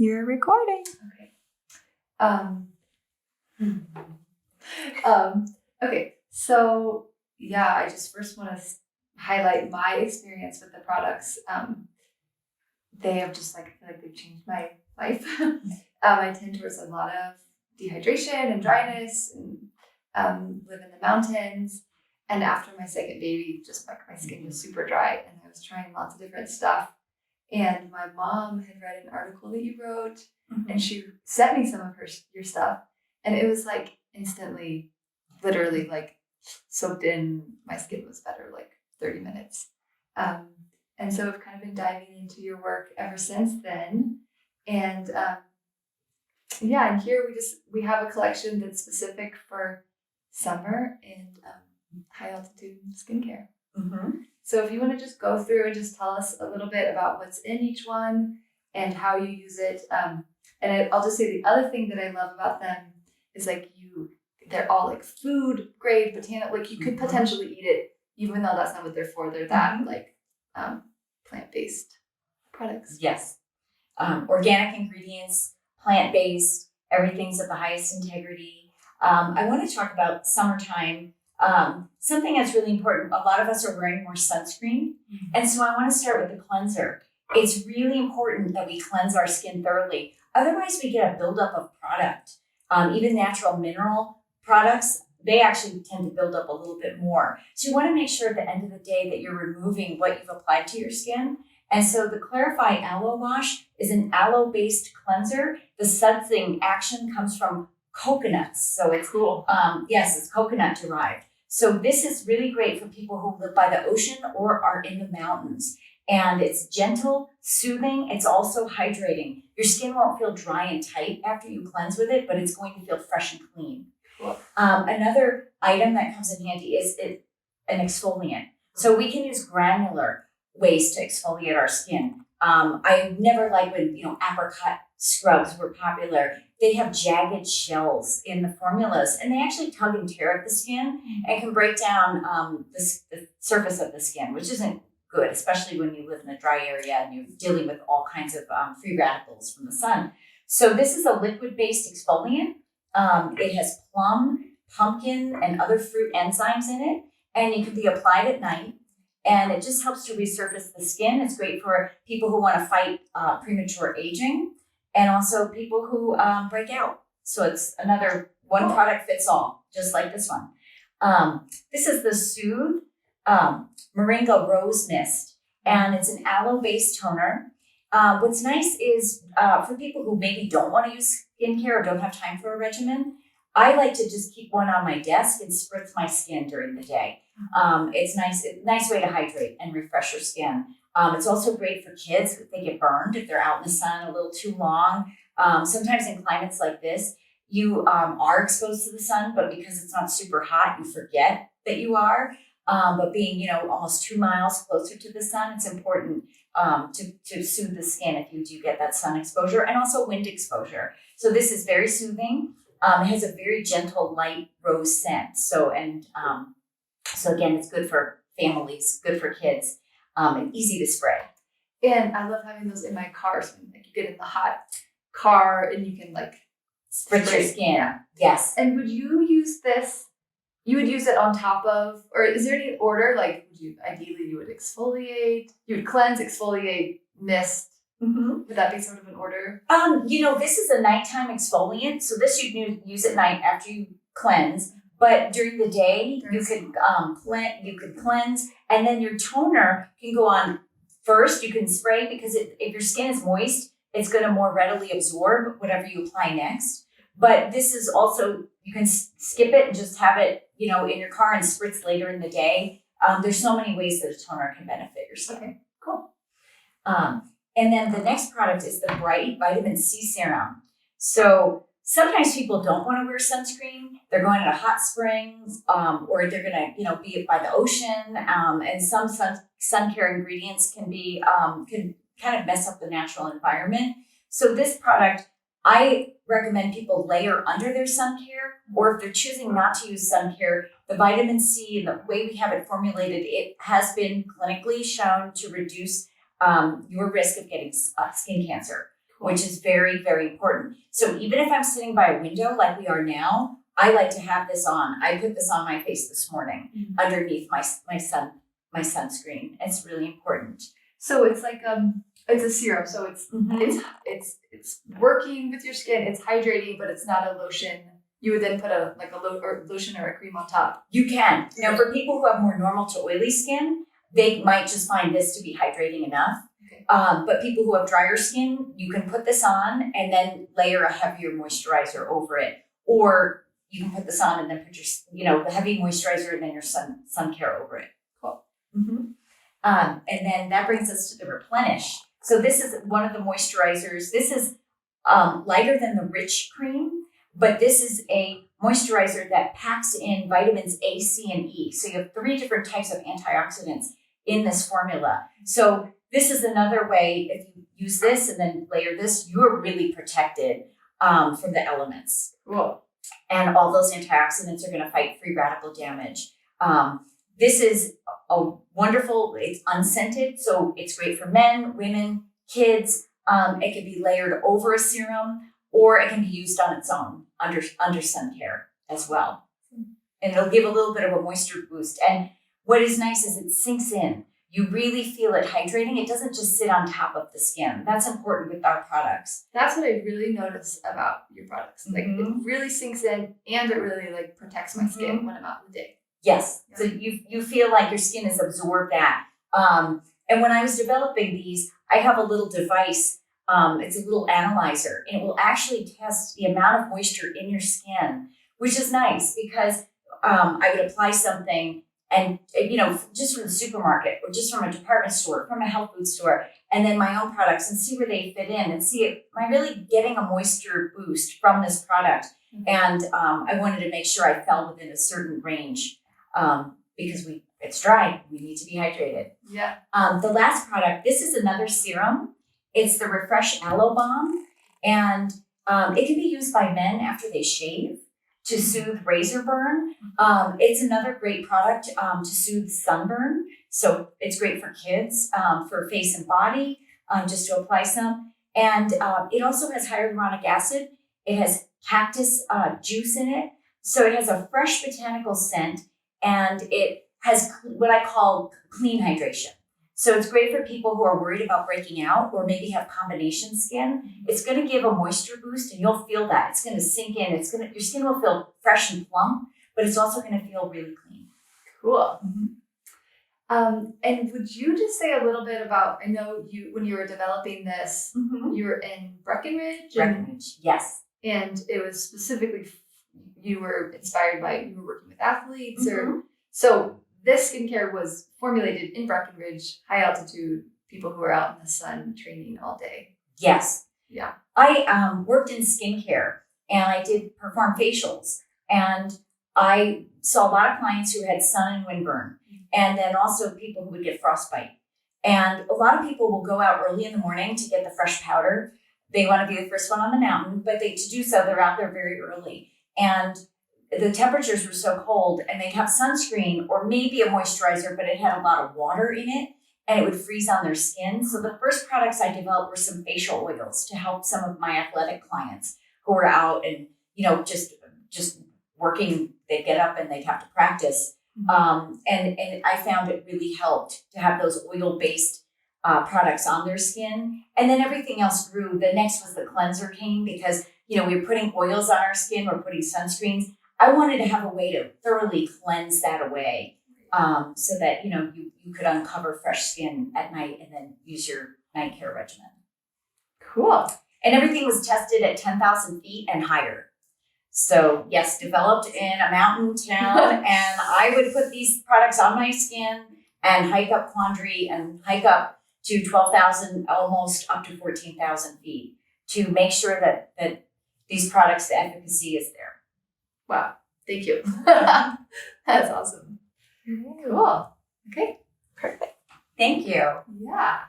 You're recording. Okay. Okay. So yeah, I just first want to highlight my experience with the products. They have just I feel like they've changed my life. I tend towards a lot of dehydration and dryness, and live in the mountains. And after my second baby, just like my skin was super dry, and I was trying lots of different stuff. And my mom had read an article that you wrote, and she sent me some of your stuff, and it was like instantly, literally like soaked in. My skin was better like 30 minutes. And so I've kind of been diving into your work ever since then. And yeah, and here we have a collection that's specific for summer and high altitude skincare. So if you want to just go through and just tell us a little bit about what's in each one and how you use it. I'll just say the other thing that I love about them is they're all like food grade botanical, like you could potentially eat it, even though that's not what they're for. They're that plant-based products. Yes. Organic ingredients, plant-based, everything's of the highest integrity. I want to talk about summertime. Something that's really important, a lot of us are wearing more sunscreen. And so I want to start with the cleanser. It's really important that we cleanse our skin thoroughly. Otherwise, we get a buildup of product. Even natural mineral products, they actually tend to build up a little bit more. So you want to make sure at the end of the day that you're removing what you've applied to your skin. And so the Clarify Aloe Wash is an aloe-based cleanser. The sudsing action comes from coconuts. So it's cool. Yes, it's coconut derived. So this is really great for people who live by the ocean or are in the mountains. And it's gentle, soothing. It's also hydrating. Your skin won't feel dry and tight after you cleanse with it, but it's going to feel fresh and clean. Cool. Another item that comes in handy is an exfoliant. So we can use granular ways to exfoliate our skin. I never liked when, apricot scrubs were popular. They have jagged shells in the formulas, and they actually tug and tear at the skin and can break down the surface of the skin, which isn't good, especially when you live in a dry area and you're dealing with all kinds of free radicals from the sun. So this is a liquid-based exfoliant. It has plum, pumpkin, and other fruit enzymes in it, and it can be applied at night. And it just helps to resurface the skin. It's great for people who want to fight premature aging and also people who break out. So it's another one product fits all, just like this one. This is the Soothe Moringa Rose Mist, and it's an aloe-based toner. What's nice is for people who maybe don't want to use skincare or don't have time for a regimen, I like to just keep one on my desk and spritz my skin during the day. It's nice way to hydrate and refresh your skin. It's also great for kids if they get burned, if they're out in the sun a little too long. Sometimes in climates like this, you are exposed to the sun, but because it's not super hot, you forget that you are. But being, almost 2 miles closer to the sun, it's important to soothe the skin if you do get that sun exposure and also wind exposure. So this is very soothing. It has a very gentle, light rose scent. So again, it's good for families, good for kids, and easy to spray. And I love having those in my car. So you get in the hot car and you can spritz your skin. Yeah. Yes. And would you use this? You would use it on top of, or is there any order? Ideally you would exfoliate, you would cleanse, exfoliate, mist. Would that be sort of an order? This is a nighttime exfoliant. So this you can use at night after you cleanse. But during the day, you could cleanse, and then your toner can go on first. You can spray because if your skin is moist, it's going to more readily absorb whatever you apply next. But this is also, you can skip it and just have it, in your car and spritz later in the day. There's so many ways that a toner can benefit your skin. Okay, cool. And then the next product is the Bright Vitamin C Serum. So sometimes people don't want to wear sunscreen. They're going to hot springs, or they're going to, be by the ocean. And some sun care ingredients can kind of mess up the natural environment. So this product, I recommend people layer under their sun care, or if they're choosing not to use sun care, the vitamin C and the way we have it formulated, it has been clinically shown to reduce your risk of getting skin cancer. which is very, very important. So even if I'm sitting by a window like we are now, I like to have this on. I put this on my face this morning underneath my sunscreen. It's really important. So it's like it's a serum. So it's working with your skin. It's hydrating, but it's not a lotion. You would then put a lotion or a cream on top. You can. Now, for people who have more normal to oily skin, they might just find this to be hydrating enough. Okay. But people who have drier skin, you can put this on and then layer a heavier moisturizer over it. Or you can put this on and then put your, the heavy moisturizer and then your sun care over it. Cool. And then that brings us to the Replenish. So this is one of the moisturizers. This is lighter than the Rich Cream, but this is a moisturizer that packs in vitamins A, C, and E. So you have 3 different types of antioxidants in this formula. So this is another way, if you use this and then layer this, you're really protected from the elements. Cool. And all those antioxidants are going to fight free radical damage. This is a wonderful, it's unscented, so it's great for men, women, kids. It can be layered over a serum, or it can be used on its own under sun care as well. And it'll give a little bit of a moisture boost. And what is nice is it sinks in. You really feel it hydrating. It doesn't just sit on top of the skin. That's important with our products. That's what I really notice about your products. Like it really sinks in, and it really protects my skin when I'm out in the day. Yes. Yeah. So you feel like your skin has absorbed that. And when I was developing these, I have a little device. It's a little analyzer, and it will actually test the amount of moisture in your skin, which is nice because I would apply something and, just from the supermarket or just from a department store, from a health food store, and then my own products and see where they fit in and see, am I really getting a moisture boost from this product? And I wanted to make sure I fell within a certain range because it's dry. We need to be hydrated. Yeah. The last product, this is another serum. It's the Refresh Aloe Balm, and it can be used by men after they shave to soothe razor burn. It's another great product to soothe sunburn. So it's great for kids, for face and body, just to apply some. And it also has hyaluronic acid. It has cactus juice in it. So it has a fresh botanical scent, and it has what I call clean hydration. So it's great for people who are worried about breaking out or maybe have combination skin. It's going to give a moisture boost, and you'll feel that. It's going to sink in. Your skin will feel fresh and plump, but it's also going to feel really clean. Cool. And would you just say a little bit about, I know when you were developing this, you were in Breckenridge? Yes. And it was specifically, you were working with athletes so this skincare was formulated in Breckenridge, high altitude, people who are out in the sun training all day. Yes. Yeah. I worked in skincare, and I did perform facials, and I saw a lot of clients who had sun and windburn, and then also people who would get frostbite. And a lot of people will go out early in the morning to get the fresh powder. They want to be the first one on the mountain, but to do so, they're out there very early. And the temperatures were so cold, and they'd have sunscreen or maybe a moisturizer, but it had a lot of water in it, and it would freeze on their skin. So the first products I developed were some facial oils to help some of my athletic clients who were out and, just working. They'd get up and they'd have to practice. And I found it really helped to have those oil-based products on their skin. And then everything else grew. The next was the cleanser came because, we were putting oils on our skin, we're putting sunscreens. I wanted to have a way to thoroughly cleanse that away so that, you could uncover fresh skin at night and then use your night care regimen. Cool. And everything was tested at 10,000 feet and higher. So yes, developed in a mountain town, and I would put these products on my skin and hike up Quandary and hike up to 12,000, almost up to 14,000 feet to make sure that these products, the efficacy is there. Wow. Thank you. That's awesome. Cool. Okay. Perfect. Thank you. Yeah.